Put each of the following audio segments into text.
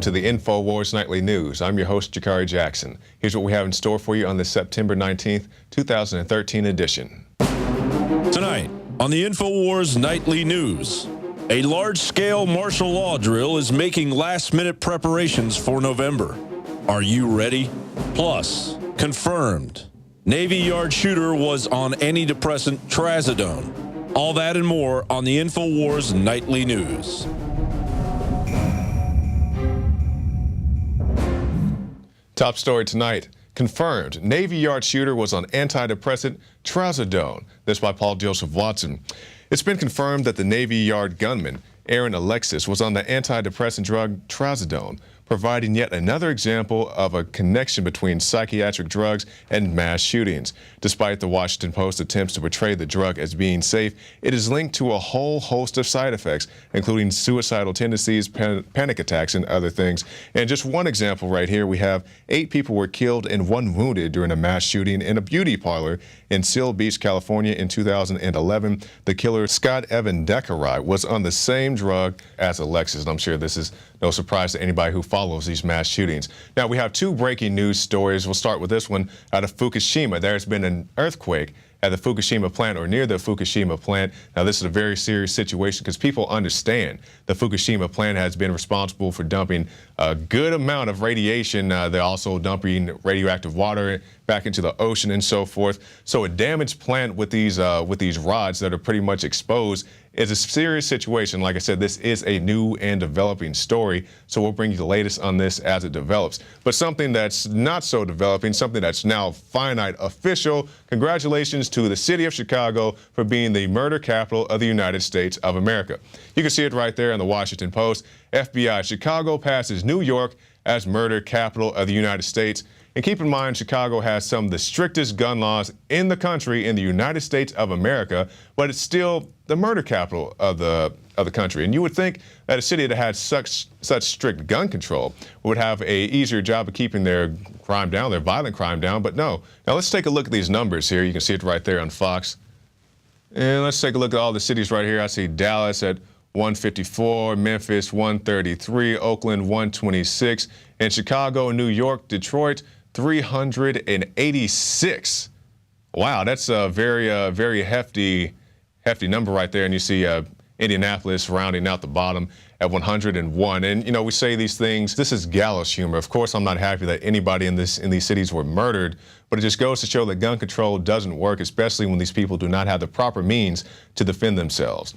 to the Infowars Nightly News. I'm your host, Jakari Jackson. Here's what we have in store for you on the September 19th, 2013 edition. Tonight on the Infowars Nightly News, a large-scale martial law drill is making last-minute preparations for November. Are you ready? Plus, confirmed, Navy Yard shooter was on antidepressant trazodone. All that and more on the Infowars Nightly News. Top story tonight. Confirmed, Navy Yard shooter was on antidepressant trazodone. This by Paul Joseph Watson. It's been confirmed that the Navy Yard gunman, Aaron Alexis, was on the antidepressant drug trazodone, providing yet another example of a connection between psychiatric drugs and mass shootings. Despite the Washington Post's attempts to portray the drug as being safe, it is linked to a whole host of side effects, including suicidal tendencies, panic attacks, and other things. And just one example right here, we have 8 people were killed and 1 wounded during a mass shooting in a beauty parlor in Seal Beach, California in 2011. The killer, Scott Evan Jakari, was on the same drug as Alexis, and I'm sure this is no surprise to anybody who follows these mass shootings. Now, we have 2 breaking news stories. We'll start with this one out of Fukushima. There's been an earthquake at the Fukushima plant, or near the Fukushima plant. Now, this is a very serious situation because people understand the Fukushima plant has been responsible for dumping a good amount of radiation. They're also dumping radioactive water back into the ocean and so forth. So a damaged plant with these rods that are pretty much exposed is a serious situation. Like I said, this is a new and developing story, so we'll bring you the latest on this as it develops. But something that's not so developing, something that's now finite official, congratulations to the city of Chicago for being the murder capital of the United States of America. You can see it right there in the Washington Post. FBI, Chicago passes New York as murder capital of the United States. And keep in mind, Chicago has some of the strictest gun laws in the country, in the United States of America, but it's still the murder capital of the country. And you would think that a city that had such strict gun control would have an easier job of keeping their crime down, their violent crime down, but no. Now let's take a look at these numbers here. You can see it right there on Fox. And let's take a look at all the cities right here. I see Dallas at 154, Memphis 133, Oakland 126, and Chicago, New York, Detroit 386. Wow, that's a very hefty number right there. And you see Indianapolis rounding out the bottom at 101. And you know, we say these things, this is gallows humor. Of course, I'm not happy that anybody in these cities were murdered, but it just goes to show that gun control doesn't work, especially when these people do not have the proper means to defend themselves.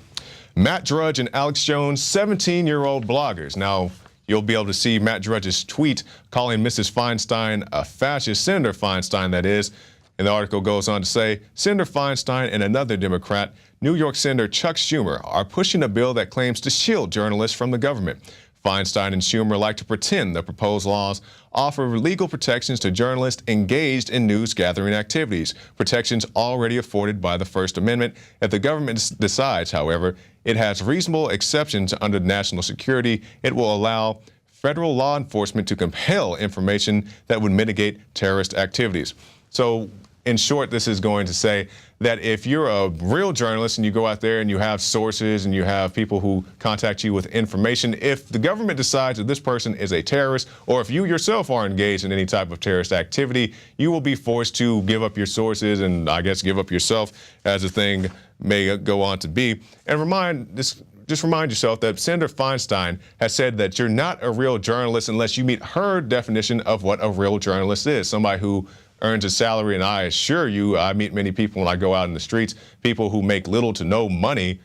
Matt Drudge and Alex Jones, 17-year-old bloggers. Now, you'll be able to see Matt Drudge's tweet calling Mrs. Feinstein a fascist, Senator Feinstein, that is. And the article goes on to say, Senator Feinstein and another Democrat, New York Senator Chuck Schumer, are pushing a bill that claims to shield journalists from the government. Feinstein and Schumer like to pretend the proposed laws offer legal protections to journalists engaged in news-gathering activities, protections already afforded by the First Amendment. If the government decides, however, it has reasonable exceptions under national security, it will allow federal law enforcement to compel information that would mitigate terrorist activities. So, in short, this is going to say that if you're a real journalist and you go out there and you have sources and you have people who contact you with information, if the government decides that this person is a terrorist, or if you yourself are engaged in any type of terrorist activity, you will be forced to give up your sources and, I guess, give up yourself, as the thing may go on to be. And just remind yourself that Senator Feinstein has said that you're not a real journalist unless you meet her definition of what a real journalist is, somebody who earns a salary. And I assure you, I meet many people when I go out in the streets, people who make little to no money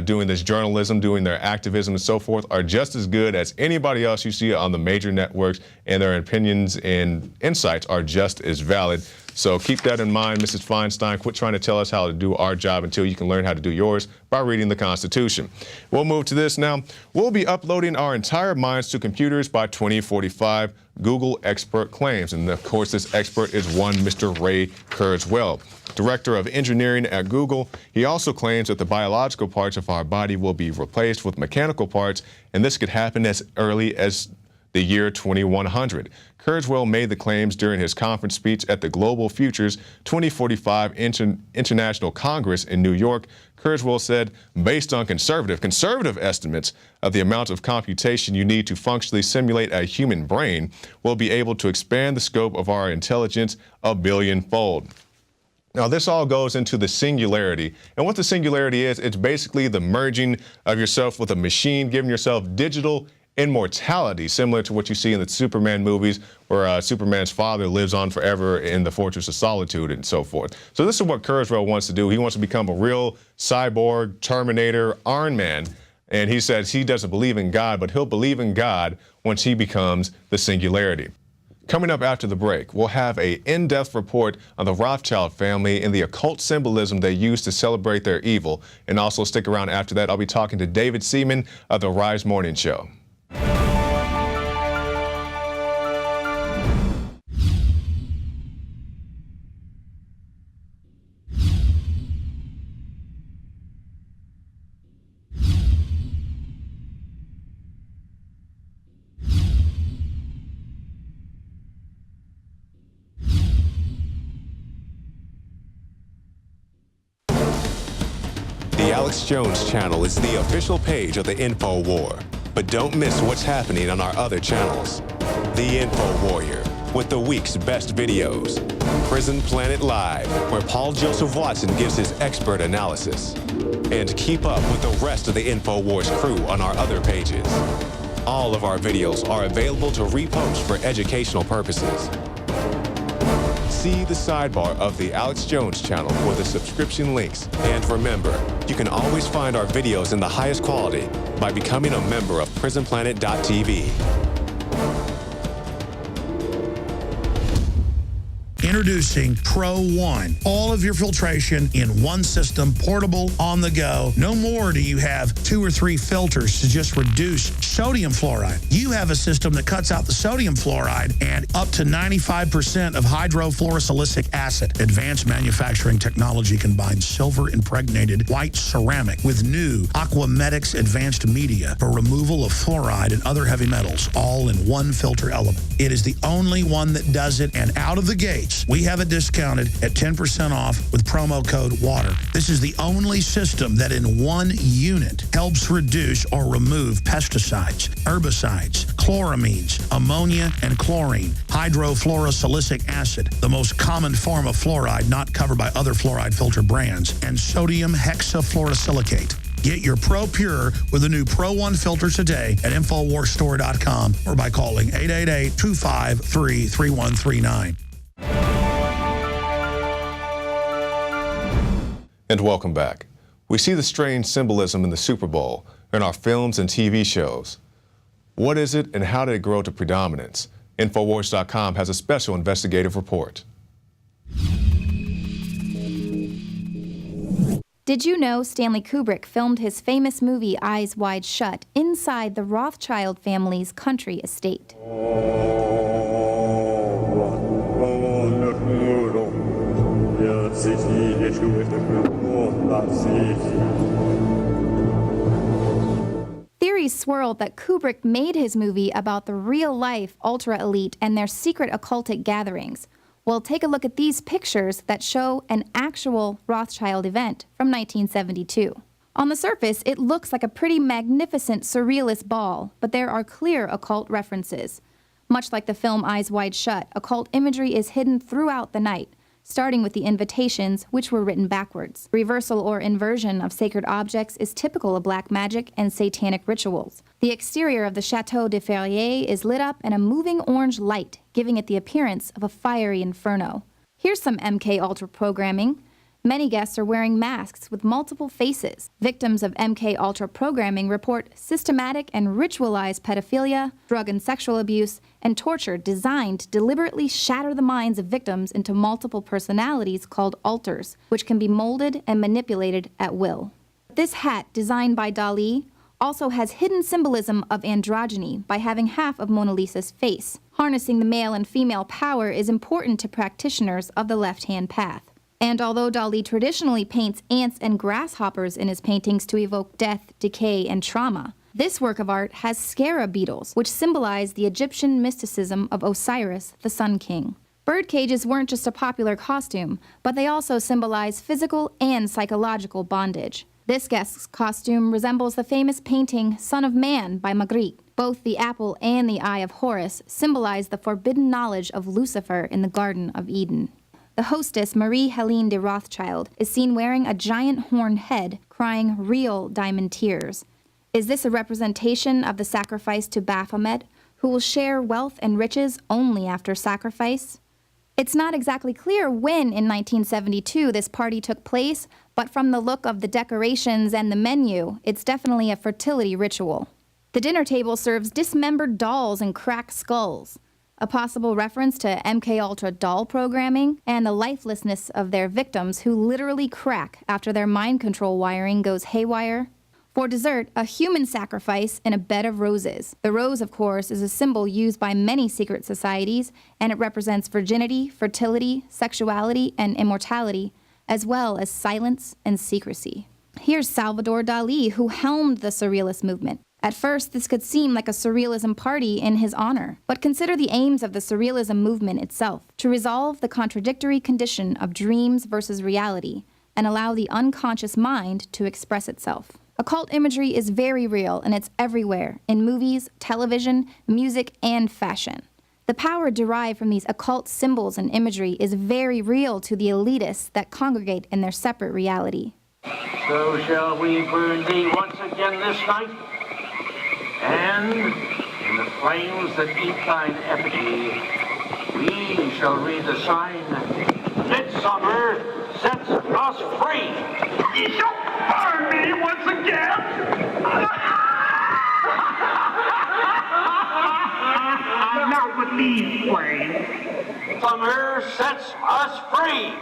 doing this journalism, doing their activism and so forth, are just as good as anybody else you see on the major networks, and their opinions and insights are just as valid. So keep that in mind, Mrs. Feinstein. Quit trying to tell us how to do our job until you can learn how to do yours by reading the Constitution. We'll move to this now. We'll be uploading our entire minds to computers by 2045, Google expert claims. And of course, this expert is one Mr. Ray Kurzweil, director of engineering at Google. He also claims that the biological parts of our body will be replaced with mechanical parts, and this could happen as early as the year 2100. Kurzweil made the claims during his conference speech at the Global Futures 2045 International Congress in New York. Kurzweil said, based on conservative estimates of the amount of computation you need to functionally simulate a human brain, we'll be able to expand the scope of our intelligence a billionfold. Now, this all goes into the singularity. And what the singularity is, it's basically the merging of yourself with a machine, giving yourself digital immortality, similar to what you see in the Superman movies, where Superman's father lives on forever in the Fortress of Solitude and so forth. So this is what Kurzweil wants to do. He wants to become a real cyborg, Terminator, Iron Man. And he says he doesn't believe in God, but he'll believe in God once he becomes the singularity. Coming up after the break, we'll have an in-depth report on the Rothschild family and the occult symbolism they use to celebrate their evil. And also stick around after that. I'll be talking to David Seaman of the Rise Morning Show. The Alex Jones channel is the official page of the Infowar. But don't miss what's happening on our other channels. The Info Warrior, with the week's best videos. Prison Planet Live, where Paul Joseph Watson gives his expert analysis. And keep up with the rest of the Infowars crew on our other pages. All of our videos are available to repost for educational purposes. See the sidebar of the Alex Jones channel for the subscription links. And remember, you can always find our videos in the highest quality by becoming a member of PrisonPlanet.tv. Introducing Pro One. All of your filtration in one system, portable, on the go. No more do you have 2 or 3 filters to just reduce sodium fluoride. You have a system that cuts out the sodium fluoride and up to 95% of hydrofluorosilicic acid. Advanced manufacturing technology combines silver-impregnated white ceramic with new Aquamedics advanced media for removal of fluoride and other heavy metals, all in one filter element. It is the only one that does it, and out of the gates, we have it discounted at 10% off with promo code WATER. This is the only system that in one unit helps reduce or remove pesticides, herbicides, chloramines, ammonia, and chlorine, hydrofluorosilicic acid, the most common form of fluoride not covered by other fluoride filter brands, and sodium hexafluorosilicate. Get your Pro Pure with the new Pro One filter today at InfoWarsStore.com or by calling 888-253-3139. And welcome back. We see the strange symbolism in the Super Bowl, in our films and TV shows. What is it and how did it grow to predominance? Infowars.com has a special investigative report. Did you know Stanley Kubrick filmed his famous movie Eyes Wide Shut inside the Rothschild family's country estate? Theories swirled that Kubrick made his movie about the real-life ultra-elite and their secret occultic gatherings. Well, take a look at these pictures that show an actual Rothschild event from 1972. On the surface, it looks like a pretty magnificent surrealist ball, but there are clear occult references. Much like the film Eyes Wide Shut, occult imagery is hidden throughout the night, starting with the invitations, which were written backwards. Reversal or inversion of sacred objects is typical of black magic and satanic rituals. The exterior of the Chateau de Ferrier is lit up in a moving orange light, giving it the appearance of a fiery inferno. Here's some MK Ultra programming. Many guests are wearing masks with multiple faces. Victims of MK Ultra programming report systematic and ritualized pedophilia, drug and sexual abuse, and torture designed to deliberately shatter the minds of victims into multiple personalities called alters, which can be molded and manipulated at will. This hat, designed by Dali, also has hidden symbolism of androgyny by having half of Mona Lisa's face. Harnessing the male and female power is important to practitioners of the left-hand path. And although Dali traditionally paints ants and grasshoppers in his paintings to evoke death, decay, and trauma, This work of art has scarab beetles, which symbolize the Egyptian mysticism of Osiris, the Sun King. Bird cages weren't just a popular costume, but they also symbolize physical and psychological bondage. This guest's costume resembles the famous painting Son of Man by Magritte. Both the apple and the eye of Horus symbolize the forbidden knowledge of Lucifer in the Garden of Eden. The hostess, Marie-Helene de Rothschild, is seen wearing a giant horned head, crying real diamond tears. Is this a representation of the sacrifice to Baphomet, who will share wealth and riches only after sacrifice? It's not exactly clear when in 1972 this party took place, but from the look of the decorations and the menu, it's definitely a fertility ritual. The dinner table serves dismembered dolls and cracked skulls, a possible reference to MKUltra doll programming and the lifelessness of their victims who literally crack after their mind control wiring goes haywire. For dessert, a human sacrifice in a bed of roses. The rose, of course, is a symbol used by many secret societies, and it represents virginity, fertility, sexuality, and immortality, as well as silence and secrecy. Here's Salvador Dali, who helmed the Surrealist movement. At first, this could seem like a Surrealism party in his honor, but consider the aims of the Surrealism movement itself, to resolve the contradictory condition of dreams versus reality, and allow the unconscious mind to express itself. Occult imagery is very real, and it's everywhere, in movies, television, music, and fashion. The power derived from these occult symbols and imagery is very real to the elitists that congregate in their separate reality. So shall we burn thee once again this night, and in the flames that eat thine effigy, we shall read the sign, Midsummer sets us free. Ye shall burn me once again. Now with these flames, Summer sets us free.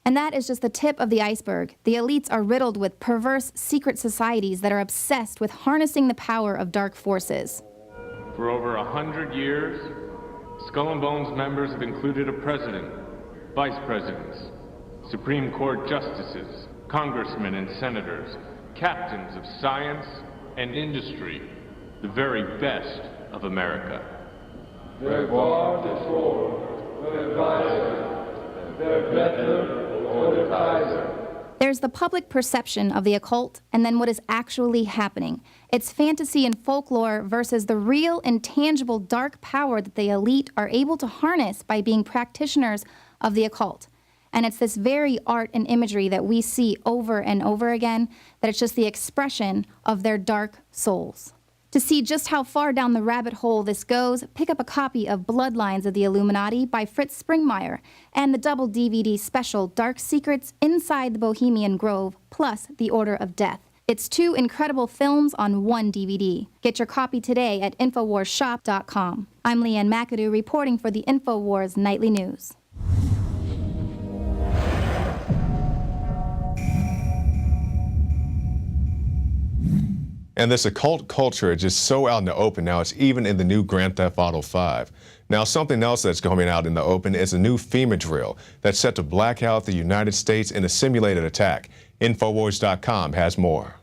And that is just the tip of the iceberg. The elites are riddled with perverse secret societies that are obsessed with harnessing the power of dark forces. For over 100 years, Skull and Bones members have included a president, vice presidents, Supreme Court justices, congressmen and senators, captains of science and industry, the very best of America. Their guard is for their advisor, their better for their advisor. There's the public perception of the occult and then what is actually happening. It's fantasy and folklore versus the real intangible dark power that the elite are able to harness by being practitioners of the occult. And it's this very art and imagery that we see over and over again, that it's just the expression of their dark souls. To see just how far down the rabbit hole this goes, pick up a copy of Bloodlines of the Illuminati by Fritz Springmeier and the double DVD special Dark Secrets Inside the Bohemian Grove plus The Order of Death. It's 2 incredible films on 1 DVD. Get your copy today at InfoWarsShop.com. I'm Leanne McAdoo reporting for the Infowars Nightly News. And this occult culture is just so out in the open now, it's even in the new Grand Theft Auto 5. Now, something else that's coming out in the open is a new FEMA drill that's set to black out the United States in a simulated attack. Infowars.com has more.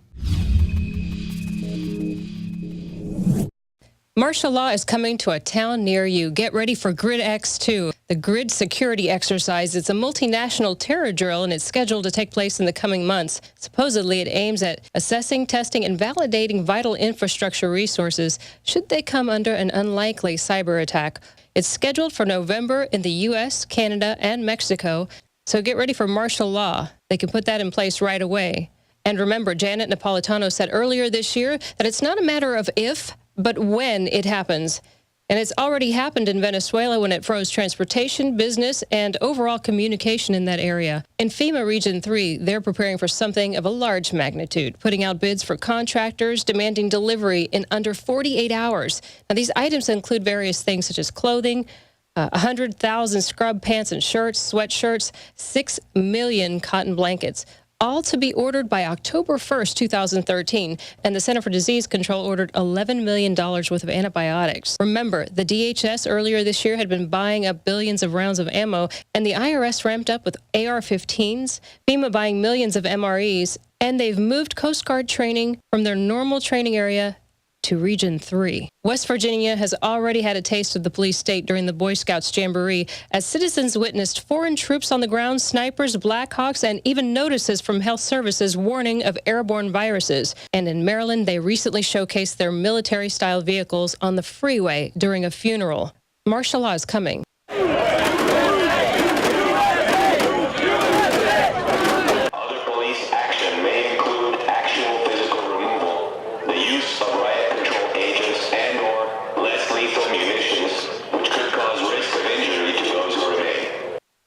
Martial law is coming to a town near you. Get ready for Grid X2, the grid security exercise. It's a multinational terror drill, and it's scheduled to take place in the coming months. Supposedly, it aims at assessing, testing, and validating vital infrastructure resources should they come under an unlikely cyber attack. It's scheduled for November in the U.S., Canada, and Mexico, so get ready for martial law. They can put that in place right away. And remember, Janet Napolitano said earlier this year that it's not a matter of if, but when it happens. And it's already happened in Venezuela when it froze transportation, business, and overall communication in that area. In FEMA Region 3, they're preparing for something of a large magnitude, putting out bids for contractors, demanding delivery in under 48 hours. Now, these items include various things such as clothing, 100,000 scrub pants and shirts, sweatshirts, 6 million cotton blankets, all to be ordered by October 1st, 2013, and the Center for Disease Control ordered $11 million worth of antibiotics. Remember, the DHS earlier this year had been buying up billions of rounds of ammo, and the IRS ramped up with AR-15s, FEMA buying millions of MREs, and they've moved Coast Guard training from their normal training area to Region 3. West Virginia has already had a taste of the police state during the Boy Scouts Jamboree as citizens witnessed foreign troops on the ground, snipers, Black Hawks, and even notices from health services warning of airborne viruses. And in Maryland, they recently showcased their military-style vehicles on the freeway during a funeral. Martial law is coming.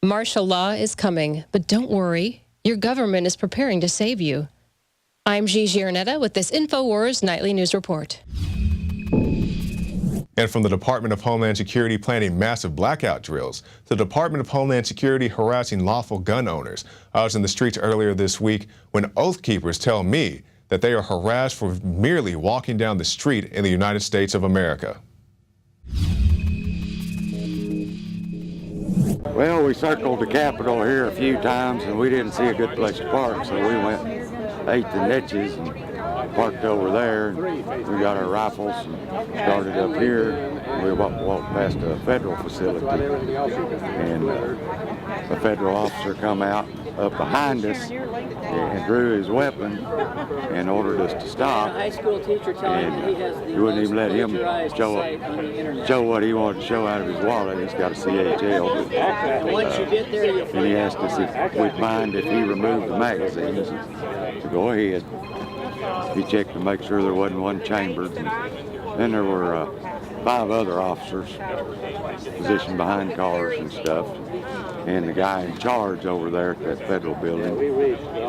Martial law is coming, but don't worry, your government is preparing to save you. I'm Gigi Arnetta with this Infowars Nightly News Report. And from the Department of Homeland Security planning massive blackout drills to the Department of Homeland Security harassing lawful gun owners. I was in the streets earlier this week when Oathkeepers tell me that they are harassed for merely walking down the street in the United States of America. Well, we circled the Capitol here a few times and we didn't see a good place to park, so we went, ate the niches and parked over there. We got our rifles and started up here. We walked past a federal facility and a federal officer come out up behind us and drew his weapon and ordered us to stop. High school teacher telling me he has the we wouldn't even let him show what he wanted to show out of his wallet. He's got a CHL. And once you get there, you'll find and he asked us if we'd mind if he removed the magazines. So go ahead. He checked to make sure there wasn't one chambered. And then there were 5 other officers positioned behind cars and stuff. And the guy in charge over there at that federal building,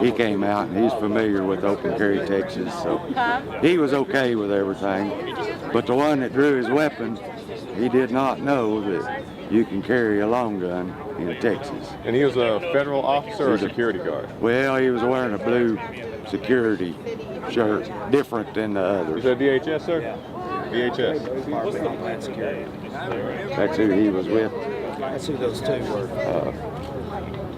he came out and he's familiar with open carry Texas, so he was okay with everything. But the one that drew his weapon, he did not know that you can carry a long gun in Texas. And he was a federal officer or a security guard? Well, he was wearing a blue security shirt, different than the others. You said DHS, sir? Yeah. DHS. Homeland Security. That's who he was with. That's who those two were.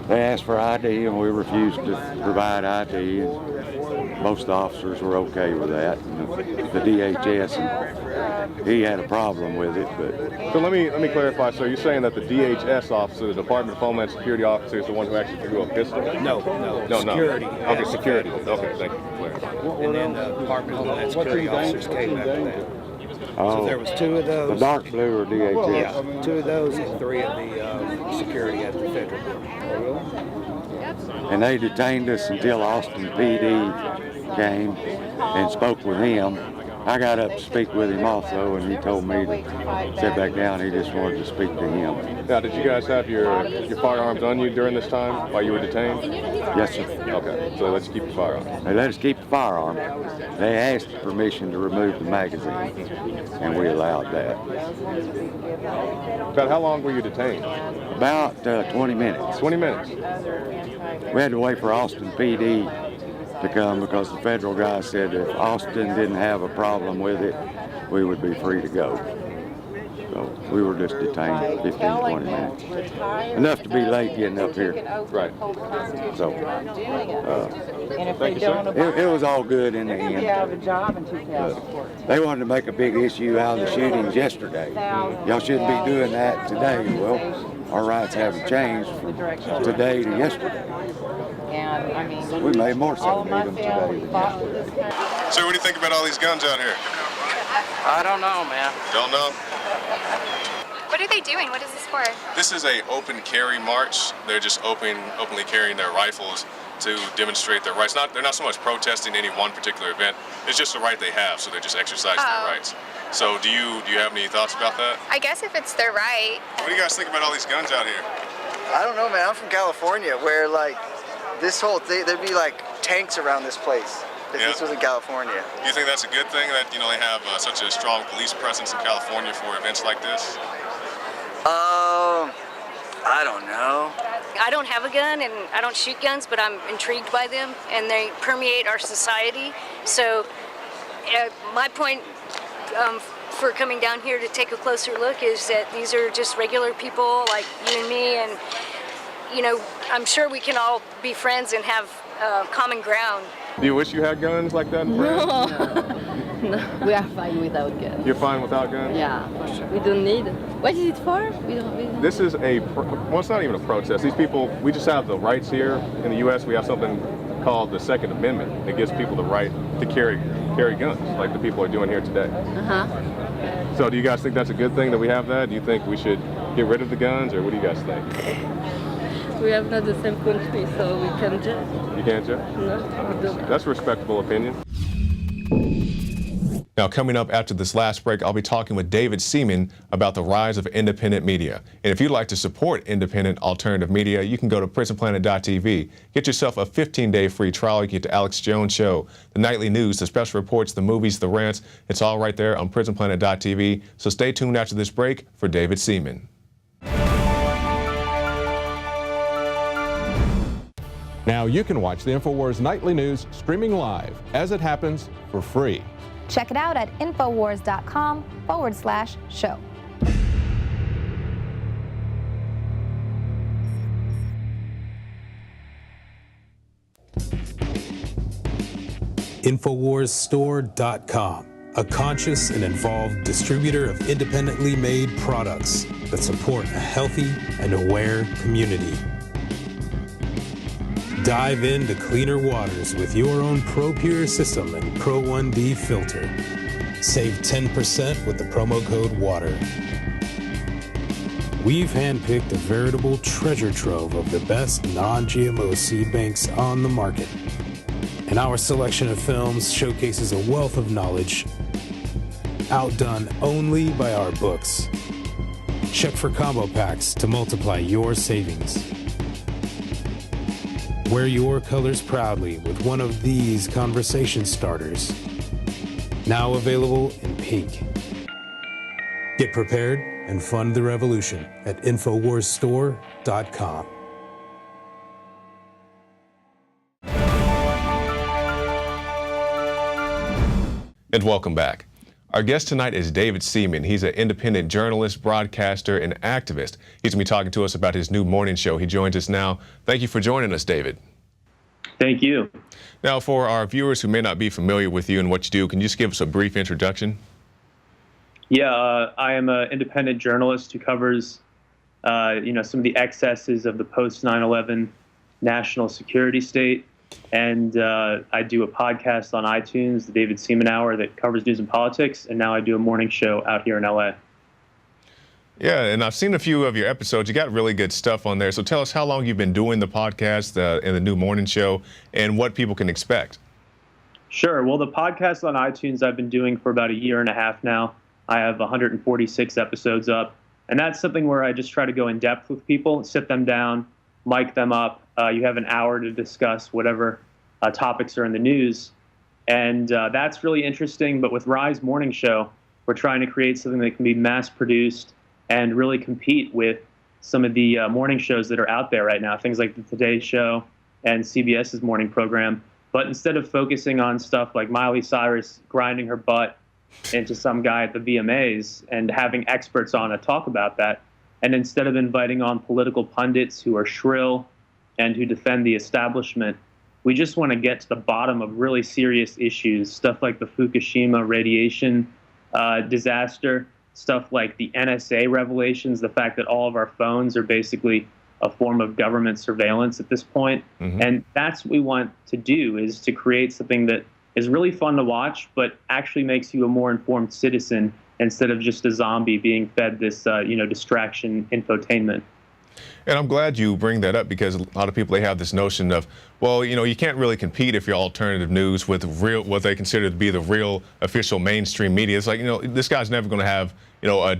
They asked for ID and we refused to provide ID. And most officers were okay with that. And the DHS, and he had a problem with it. But so let me clarify, sir. You're saying that the DHS officer, the Department of Homeland Security officer, is the one who actually threw a pistol? No. Security. Okay, security. Okay, thank you for clarifying. And then the Department of Homeland Security officers came after that. So there was 2 of those. The dark blue or DHS? Yeah, 2 of those and 3 of the security at the federal building. And they detained us until Austin PD came and spoke with him. I got up to speak with him also, and he told me to sit back down. He just wanted to speak to him. Now, did you guys have your firearms on you during this time while you were detained? Yes, sir. Okay, so they let you keep the firearm. They let us keep the firearm. They asked permission to remove the magazine, and we allowed that. About how long were you detained? About 20 minutes. 20 minutes? We had to wait for Austin PD to come because the federal guy said if Austin didn't have a problem with it, we would be free to go. So we were just detained 15, 20 minutes. Enough to be late getting up here. Right. So thank you, sir. It was all good in the end. They wanted to make a big issue out of the shootings yesterday. Y'all shouldn't be doing that today. Well, our rights haven't changed from today to yesterday. And I mean, we made more so even today than yesterday. Sir, what do you think about all these guns out here? I don't know, man. Don't know? What are they doing? What is this for? This is a open carry march. They're just openly carrying their rifles to demonstrate their rights. They're not so much protesting any one particular event. It's just a right they have, so they're just exercising their rights. So do you have any thoughts about that? I guess if it's their right. What do you guys think about all these guns out here? I don't know, man. I'm from California, where like this whole thing, there'd be like tanks around this place. If this was in California. Do you think that's a good thing that they have such a strong police presence in California for events like this? I don't know. I don't have a gun and I don't shoot guns, but I'm intrigued by them and they permeate our society. So my point for coming down here to take a closer look is that these are just regular people like you and me, and you know, I'm sure we can all be friends and have common ground. Do you wish you had guns like that in France? No, we are fine without guns. You're fine without guns? Yeah, for sure. We don't need it. What is it for? We don't. This is well, it's not even a protest. These people, we just have the rights here in the U.S. We have something called the Second Amendment that gives people the right to carry guns, like the people are doing here today. So do you guys think that's a good thing that we have that? Do you think we should get rid of the guns, or what do you guys think? We have not the same country, so we can judge. You can't judge? No. That's a respectable opinion. Now, coming up after this last break, I'll be talking with David Seaman about the rise of independent media. And if you'd like to support independent alternative media, you can go to prisonplanet.tv. Get yourself a 15-day free trial. You get the Alex Jones Show, the nightly news, the special reports, the movies, the rants. It's all right there on prisonplanet.tv. So stay tuned after this break for David Seaman. Now you can watch the Infowars Nightly News streaming live as it happens for free. Check it out at Infowars.com/show. Infowarsstore.com, a conscious and involved distributor of independently made products that support a healthy and aware community. Dive into cleaner waters with your own ProPure system and Pro 1D filter. Save 10% with the promo code WATER. We've handpicked a veritable treasure trove of the best non-GMO seed banks on the market. And our selection of films showcases a wealth of knowledge outdone only by our books. Check for combo packs to multiply your savings. Wear your colors proudly with one of these conversation starters. Now available in pink. Get prepared and fund the revolution at Infowarsstore.com. And welcome back. Our guest tonight is David Seaman. He's an independent journalist, broadcaster, and activist. He's going to be talking to us about his new morning show. He joins us now. Thank you for joining us, David. Thank you. Now, for our viewers who may not be familiar with you and what you do, can you just give us a brief introduction? Yeah, I am an independent journalist who covers, some of the excesses of the post 9/11 national security state. And I do a podcast on iTunes, the David Seaman Hour, that covers news and politics. And now I do a morning show out here in LA. Yeah, and I've seen a few of your episodes. You got really good stuff on there. So tell us how long you've been doing the podcast and the new morning show and what people can expect. Sure. Well, the podcast on iTunes I've been doing for about a year and a half now. I have 146 episodes up. And that's something where I just try to go in depth with people, sit them down, mic them up. You have an hour to discuss whatever topics are in the news. And that's really interesting. But with Rise Morning Show, we're trying to create something that can be mass produced and really compete with some of the morning shows that are out there right now, things like the Today Show and CBS's morning program. But instead of focusing on stuff like Miley Cyrus grinding her butt into some guy at the VMAs and having experts on to talk about that, and instead of inviting on political pundits who are shrill and who defend the establishment, we just want to get to the bottom of really serious issues, stuff like the Fukushima radiation disaster, stuff like the NSA revelations, the fact that all of our phones are basically a form of government surveillance at this point. And that's what we want to do, is to create something that is really fun to watch, but actually makes you a more informed citizen instead of just a zombie being fed this, distraction infotainment. And I'm glad you bring that up, because a lot of people, they have this notion of, well, you can't really compete if you're alternative news with what they consider to be the real official mainstream media. It's like, this guy's never going to have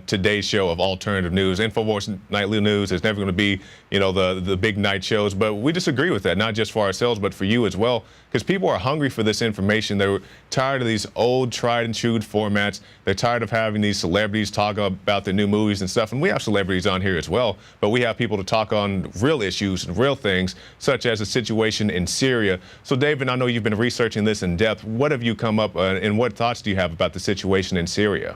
today's show of alternative news. Infowars Nightly News is never going to be, the big night shows, but we disagree with that, not just for ourselves, but for you as well, because people are hungry for this information. They're tired of these old, tried and true formats. They're tired of having these celebrities talk about their new movies and stuff, and we have celebrities on here as well, but we have people to talk on real issues and real things, such as the situation in Syria. So, David, I know you've been researching this in depth. What have you come up, and what thoughts do you have about the situation in Syria?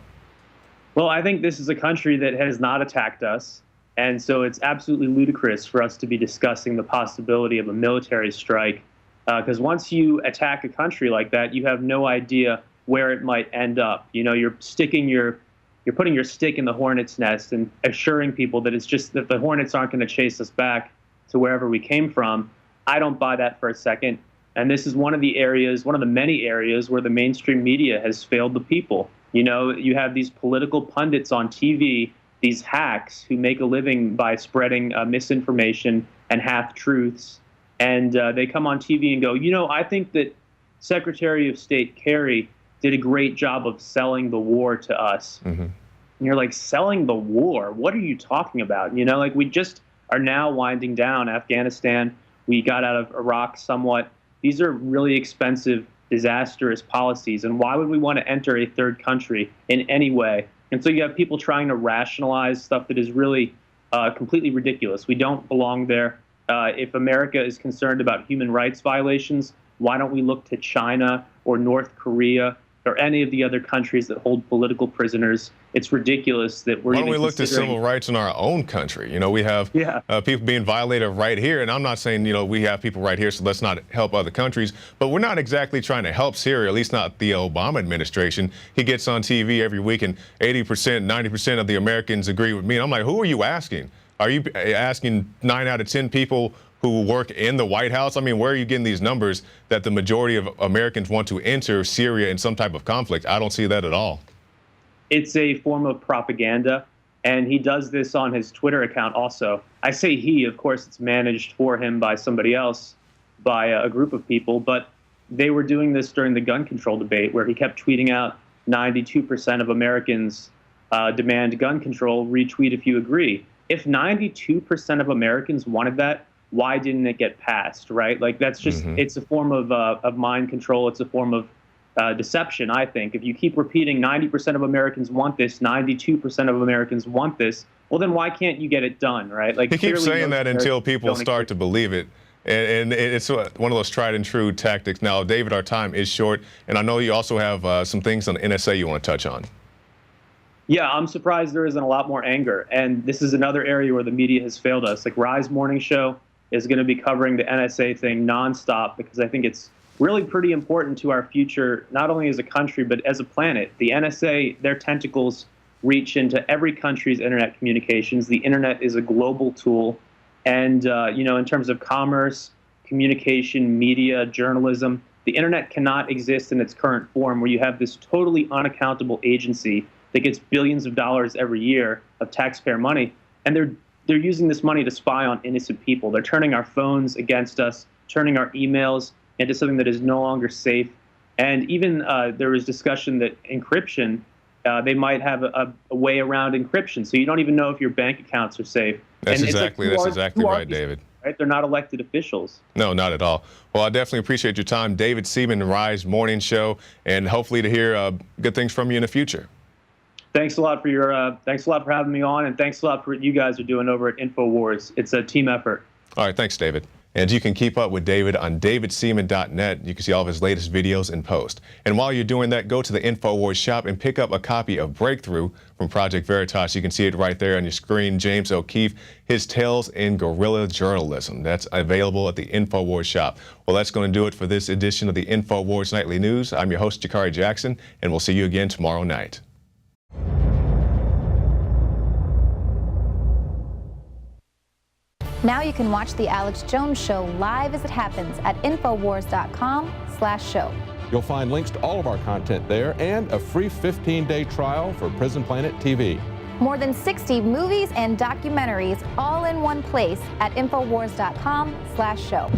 Well, I think this is a country that has not attacked us, and so it's absolutely ludicrous for us to be discussing the possibility of a military strike, because once you attack a country like that, you have no idea where it might end up. You're putting your stick in the hornet's nest and assuring people that it's just that the hornets aren't going to chase us back to wherever we came from. I don't buy that for a second, and this is one of the many areas where the mainstream media has failed the people. You have these political pundits on TV, these hacks who make a living by spreading misinformation and half-truths. And they come on TV and go, I think that Secretary of State Kerry did a great job of selling the war to us. Mm-hmm. And you're like, selling the war? What are you talking about? We just are now winding down Afghanistan. We got out of Iraq somewhat. These are really expensive, disastrous policies, and why would we want to enter a third country in any way? And so you have people trying to rationalize stuff that is really completely ridiculous. We don't belong there. If America is concerned about human rights violations, why don't we look to China or North Korea or any of the other countries that hold political prisoners? It's ridiculous that we're. Why don't we look to civil rights in our own country? We have people being violated right here, and I'm not saying we have people right here, so let's not help other countries. But we're not exactly trying to help Syria, at least not the Obama administration. He gets on TV every week, and 80%, 90% of the Americans agree with me. And I'm like, who are you asking? Are you asking 9 out of 10 people who work in the White House? I mean, where are you getting these numbers that the majority of Americans want to enter Syria in some type of conflict? I don't see that at all. It's a form of propaganda, and he does this on his Twitter account also. I say he, of course, it's managed for him by somebody else, by a group of people, but they were doing this during the gun control debate where he kept tweeting out 92% of Americans demand gun control, retweet if you agree. If 92% of Americans wanted that, why didn't it get passed, right? Like, that's just, it's a form of mind control. It's a form of deception, I think. If you keep repeating 90% of Americans want this, 92% of Americans want this, well, then why can't you get it done, right? Like, he keeps saying that until people start to believe it. And it's one of those tried and true tactics. Now, David, our time is short, and I know you also have some things on the NSA you want to touch on. Yeah, I'm surprised there isn't a lot more anger. And this is another area where the media has failed us. Like, Rise Morning Show is going to be covering the NSA thing nonstop because I think it's really pretty important to our future, not only as a country, but as a planet. The NSA, their tentacles reach into every country's internet communications. The internet is a global tool. And, in terms of commerce, communication, media, journalism, the internet cannot exist in its current form where you have this totally unaccountable agency that gets billions of dollars every year of taxpayer money. And they're using this money to spy on innocent people. They're turning our phones against us, turning our emails into something that is no longer safe. And even there was discussion that encryption, they might have a way around encryption. So you don't even know if your bank accounts are safe. That's exactly right, David. Right? They're not elected officials. No, not at all. Well, I definitely appreciate your time. David Seaman, Rise Morning Show, and hopefully to hear good things from you in the future. Thanks a lot for having me on, and thanks a lot for what you guys are doing over at Infowars. It's a team effort. All right, thanks, David. And you can keep up with David on davidseaman.net. You can see all of his latest videos and posts. And while you're doing that, go to the Infowars shop and pick up a copy of Breakthrough from Project Veritas. You can see it right there on your screen. James O'Keefe, his Tales in Guerrilla Journalism. That's available at the Infowars shop. Well, that's going to do it for this edition of the Infowars Nightly News. I'm your host, Jakari Jackson, and we'll see you again tomorrow night. Now you can watch The Alex Jones Show live as it happens at Infowars.com/show. You'll find links to all of our content there and a free 15-day trial for Prison Planet TV. More than 60 movies and documentaries all in one place at Infowars.com/show.